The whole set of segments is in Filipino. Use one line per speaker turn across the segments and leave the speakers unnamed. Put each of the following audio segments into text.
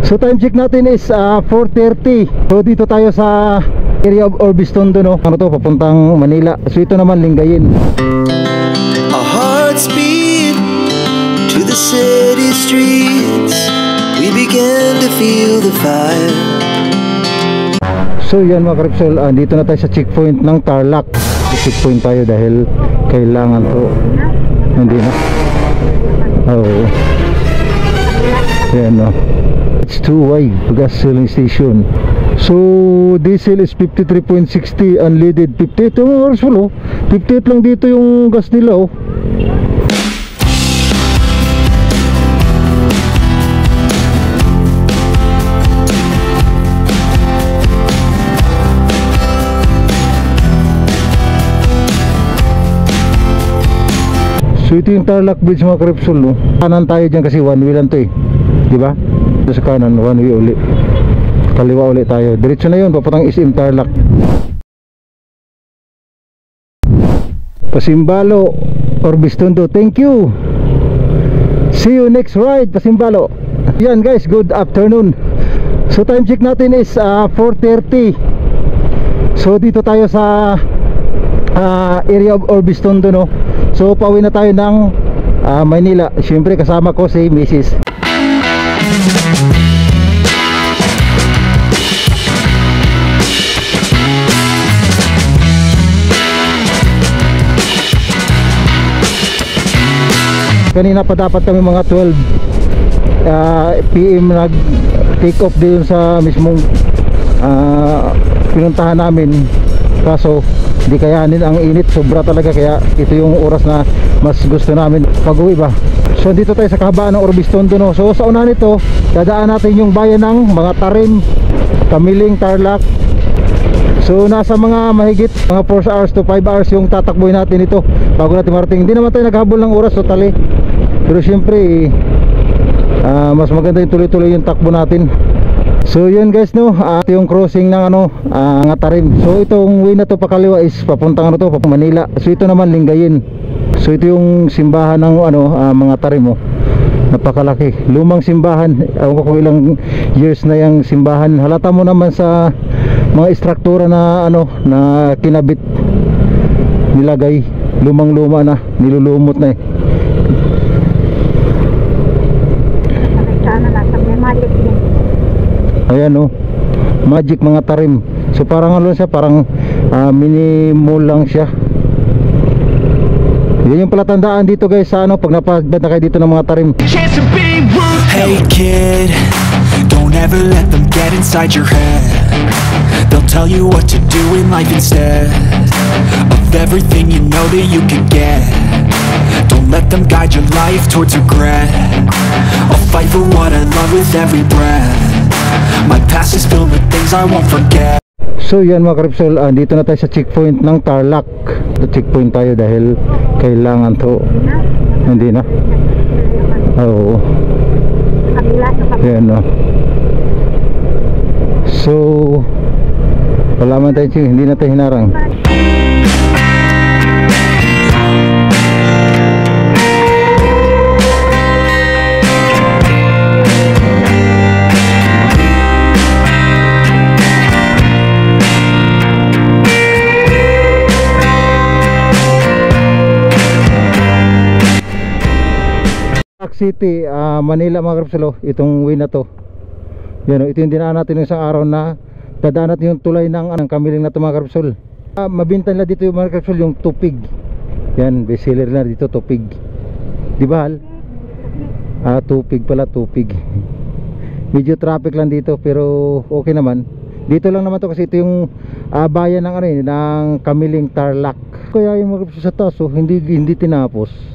So time check natin is 4:30. So dito tayo sa area of Orbiston doon, no? Ano to, papuntang Manila. So ito naman Lingayen.
Our hearts beat to the city streets. We began to feel the fire.
So yan mga Karipsol, dito na tayo sa checkpoint ng Tarlac. Checkpoint tayo dahil kailangan to. Hindi na. Oo. Yan, no. It's too wide, gas filling station. So diesel is 53.60, unleaded 58. Yung mga Karipsol, oh, 58 lang dito yung gas nila, oh. So ito yung Tarlac Bridge mga Karipsol, no? Kanan tayo dyan kasi one way lang to, eh. Diba? Ito sa kanan, one way uli. Kaliwa uli tayo. Diretso na yun, papatang SM Tarlac. Pasimbalo Orbiston to. Thank you. See you next ride, Pasimbalo. Yan guys, good afternoon. So time check natin is 4:30. So dito tayo sa area of Orbiston to, no? So pauwi na tayo ng Manila. Siyempre kasama ko si Mrs. Kanina pa dapat kami mga 12 PM nag take off din sa mismong pinuntahan namin, kaso di kayanin, ang init, sobra talaga, kaya ito yung oras na mas gusto namin pag-uwi ba. So dito tayo sa kahabaan ng Orbiston doon, no? So sa unahan nito, dadaan natin yung bayan ng mga Tarim, Kamiling, Tarlac. So nasa mga mahigit mga 4 hours to 5 hours yung tatakbuhin natin ito bago natin marating. Hindi naman tayo naghabol ng oras totally, pero syempre mas maganda yung tuloy-tuloy yung takbo natin. So yun guys, no, ito yung crossing ng mga Tarim. So itong way na to pakaliwa is papuntang papuntang Manila. So ito naman Lingayen. So ito yung simbahan ng mga Tarim, oh. Napakalaki, lumang simbahan. Ewan ko kung ilang years na yung simbahan. Halata mo naman sa mga istruktura na na kinabit, nilagay, lumang luma na, nilulumot na, eh. Ayan, oh, magic mga Tarim. So parang siya, parang mini mall lang siya. Yan yung palatandaan dito guys sa pag napagdaan na kayo dito ng mga Tarim.
Hey kid, don't ever let them get inside your head. They'll tell you what to do in life instead of everything you know that you can get. Don't let them guide your life towards regret. I'll fight for what I love with every breath. My past is filled with things I won't forget.
So yan mga Karipsol, dito na tayo sa checkpoint ng Tarlac. Checkpoint tayo dahil kailangan to. Hindi na. Oo. Yan, no. So wala man tayo, hindi na tayo hinarang. City, Manila mga Karipsol, itong way na to. Yan, ito yung dinaan natin ng isang araw na dadaan natin yung tulay ng Kamiling na to mga Karipsol. Mabintan nila dito yung mga Karipsol, yung tupig. Yan, best seller na dito, tupig. Di ba Hal? Tupig pala, tupig. Medyo traffic lang dito pero okay naman. Dito lang naman to kasi ito yung bayan ng ng Kamiling, Tarlac. Kaya yung mga Karipsol sa taas, hindi tinapos.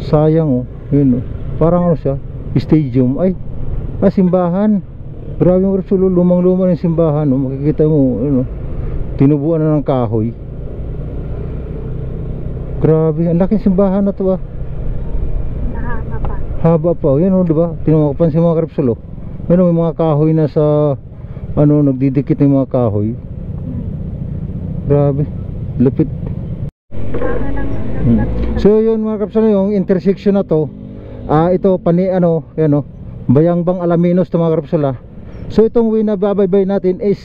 Sayang, oh, yun, oh. Parang siya, stadium, ay simbahan. Grabe yung Karipsol, lumang-luma ng simbahan, oh. Makikita mo, tinubuan na ng kahoy. Grabe, ang laking simbahan na to, ah.
Mahaba pa.
Haba pa, yan, oh, diba? Tinumapansin mga Karipsol, oh. May mga kahoy na sa nagdidikit ng mga kahoy. Grabe, lupit. So yun mga Karipsol, yung intersection na to, ito pani yan, Bayangbang Alaminos to mga kapsol ha. So itong way na babaybay natin is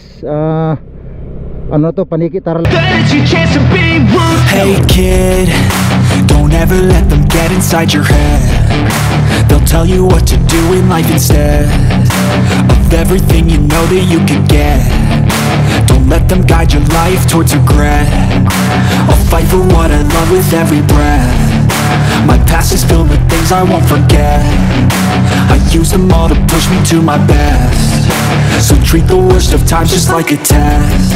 ano to, Paniki Tarlac.
Hey kid, don't ever let them get inside your head. They'll tell you what to do in life instead of everything you know that you can get. Don't let them guide your life towards regret. I'll fight for what I love with every breath. My past is filled with things I won't forget. I use them all to push me to my best. So treat the worst of times just like a test.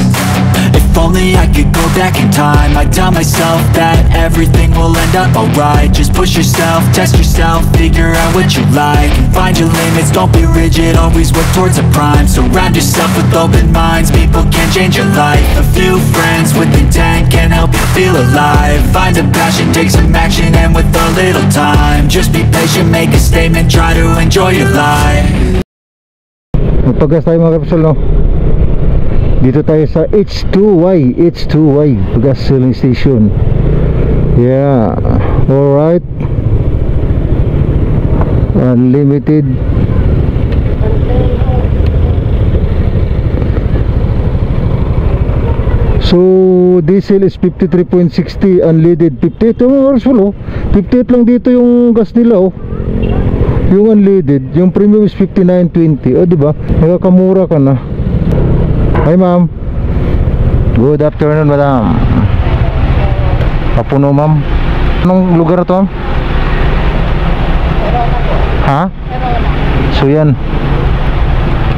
If only I could go back in time, I'd tell myself that everything will end up alright. Just push yourself, test yourself, figure out what you like, and find your limits, don't be rigid, always work towards a prime. Surround yourself with open minds, people can change your life. A few friends with intent can help you feel alive. Find a passion, take some action, and with a little time, just be patient, make a statement, try to enjoy your life.
Magpagas tayo mga kapsol, no? Dito tayo sa H2Y gas filling station. Yeah, alright. Unlimited. So diesel is 53.60, unleaded 58. Yung kapsol, oh, 58 lang dito yung gas nila, oh. Yung unleaded, yung premium is 59.20. O diba, nakakamura ka na. Hi ma'am. Good afternoon madam. Papuno ma'am. Anong lugar na to ma'am? Ha? So yan,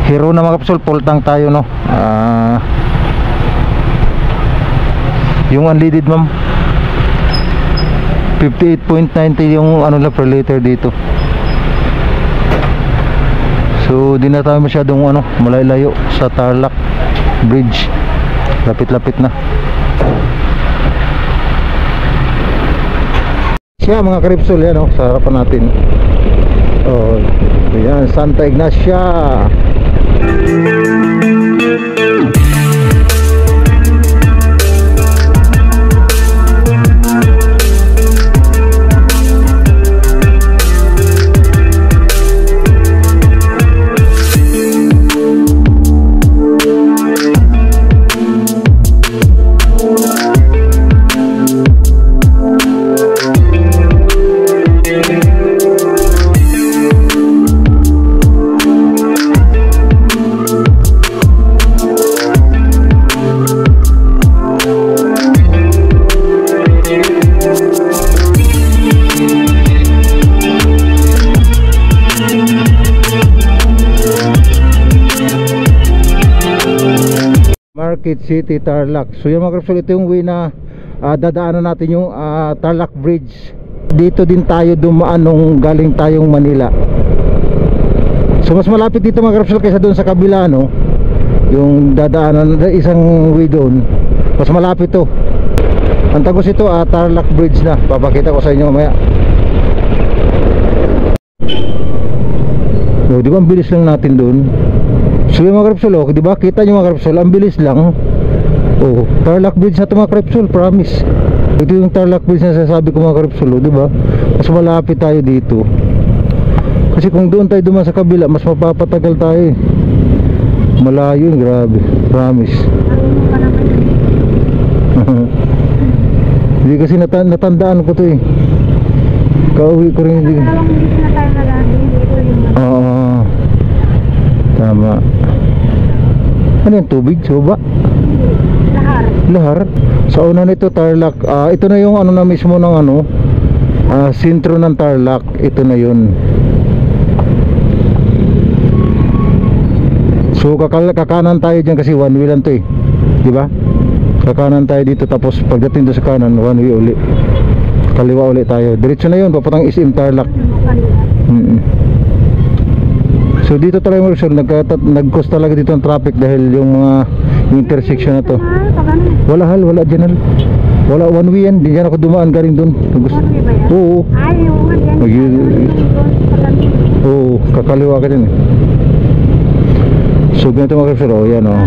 Hero na mga kapsol, full tank tayo, no. Yung unleaded ma'am 58.90 yung ano lang per liter dito. So di na tayo masyadong malayo sa Tarlac Bridge. Lapit-lapit na siya mga karipsol, yan sa harapan natin. Oh, yan, Santa Ignacia. Market City, Tarlac. So yung mga kapsol, ito yung way na dadaanan natin yung Tarlac Bridge. Dito din tayo dumaan nung galing tayong Manila. So mas malapit dito mga kapsol kaysa doon sa kabila, no? Yung dadaanan, isang way doon, mas malapit to. Ang tagos ito, Tarlac Bridge na. Papakita ko sa inyo mamaya. So, di ba ang bilis lang natin doon? So yung mga krepsol, oh, diba? Kita nyo mga krepsol, ang bilis lang. Oh, Tarlac Bridge na ito mga krepsol, promise. Ito yung Tarlac Bridge na sasabi ko mga krepsol, oh, diba? Mas malapit tayo dito. Kasi kung doon tayo dumaan sa kabila, mas mapapatagal tayo eh. Malayo yun, grabe, promise. Hindi kasi natandaan ko to eh. Kauwi ko rin hindi. Oo, tama. Ano yung tubig? Suba? Lahar. Sa una nito Tarlac, ito na yung na mismo ng sentro ng Tarlac. Ito na yun. So kakanan tayo dyan kasi one way lang to eh, diba? Kakanan tayo dito, tapos pagdating doon sa kanan one way uli, kaliwa uli tayo, diretso na yun papuntang SM Tarlac. So dito talaga nag-cause talaga dito ang traffic dahil yung mga intersection na to. Wala dyan hal. Wala, one way yan. Di dyan ako dumaan galing doon. Oo. Oo, kakaliwa ka din eh. So ganito mga kapsol, oh, yan oh.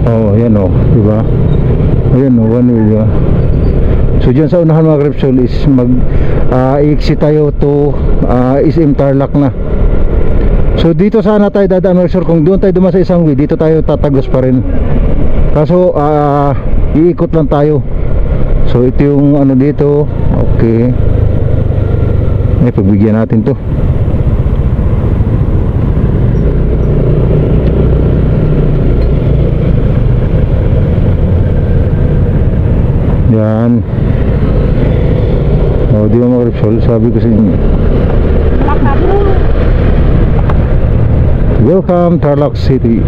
Oh, yan oh, diba? Ayan oh, one way, diba? So dyan sa unahan mga Repsol is i-exit tayo to SM Tarlac na. So dito sana tayo dadaan mga Repsol. Kung doon tayo dumaan sa isang way, dito tayo tatagos pa rin. Kaso iikot lang tayo. So ito yung ano dito. Okay, pagbigyan natin to. Yan. Di ba mga Repsol, sabi ko sa inyo, welcome Tarlac City.